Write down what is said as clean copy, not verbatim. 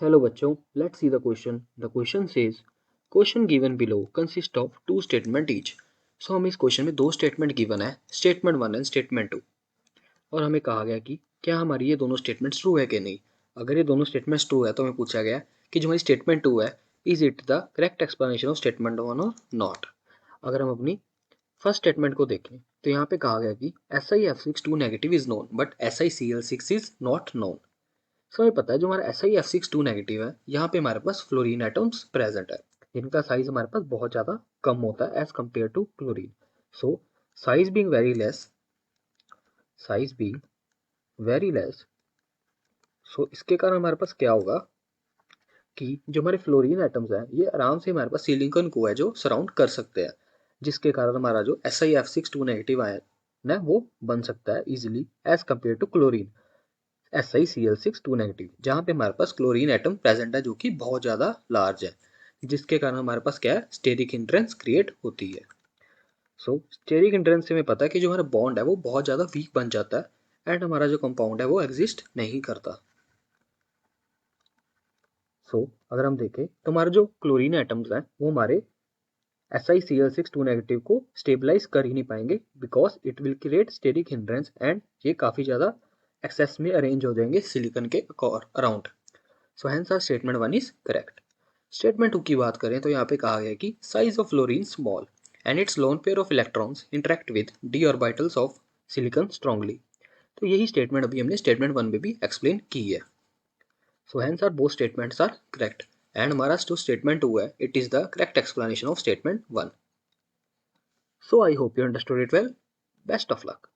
Hello बच्चों, let's see the question. The question says, question given below consists of two statement each. So हमें इस question में दो statement given है, statement 1 and statement 2, और हमें कहा गया कि क्या हमारी ये दोनों स्टेटमेंट्स ट्रू है कि नहीं। अगर ये दोनों स्टेटमेंट्स ट्रू है तो हमें पूछा गया कि जो हमारी स्टेटमेंट 2 है, is it the correct explanation of statement 1 और नॉट। अगर हम अपनी फर्स्ट स्टेटमेंट को देखें तो यहाँ पे कहा गया कि SiF6 2 negative is known but SiCl6 is not known. So हमें पता है जो हमारा SiF6 2 नेगेटिव है, यहाँ पे हमारे पास फ्लोरीन एटम्स प्रेजेंट है, इनका साइज हमारे पास बहुत ज़्यादा कम होता है as compare to chlorine. So size being very less, size being very less, so इसके कारण हमारे पास क्या होगा कि जो हमारे फ्लोरीन एटम्स हैं ये आराम से हमारे पास सिलिकॉन को है जो सराउंड कर सकते हैं, जिसके कारण हमारा जो SiF6 2 नेगेटिव आयन है वो बन सकता है easily as compare to chlorine SiCl6 2 negative, जहाँ पे हमारे पास क्लोरीन एटम प्रेजेंट है जो कि बहुत ज़्यादा लार्ज है, जिसके कारण हमारे पास क्या है, स्टेरिक हिंड्रेंस क्रिएट होती है। सो स्टेरिक हिंड्रेंस से हमें पता है कि जो हमारा बॉन्ड है वो बहुत ज़्यादा वीक बन जाता है एंड हमारा जो कंपाउंड है वो एग्जिस्ट नहीं करता। अगर हम देखें तो हमारे जो क्लोरीन एटम्स हैं वो हमारे SiCl6 2 नेगेटिव को स्टेबलाइज कर ही नहीं पाएंगे because it will create steric hindrance and ये काफ़ी ज़्यादा एक्सेस में अरेंज हो जाएंगे सिलिकॉन के around. So hence our statement 1 is correct. Statement 2 की बात करें तो यहाँ पे कहा गया कि size of fluorine small and it's lone pair of electrons interact with D orbitals of silicon strongly. तो यही स्टेटमेंट अभी हमने स्टेटमेंट 1 में भी एक्सप्लेन की है। So hence are both statements are correct and हमारा जो स्टेटमेंट 2 है it is the correct explanation of statement 1। So I hope you understood it well. Best of luck.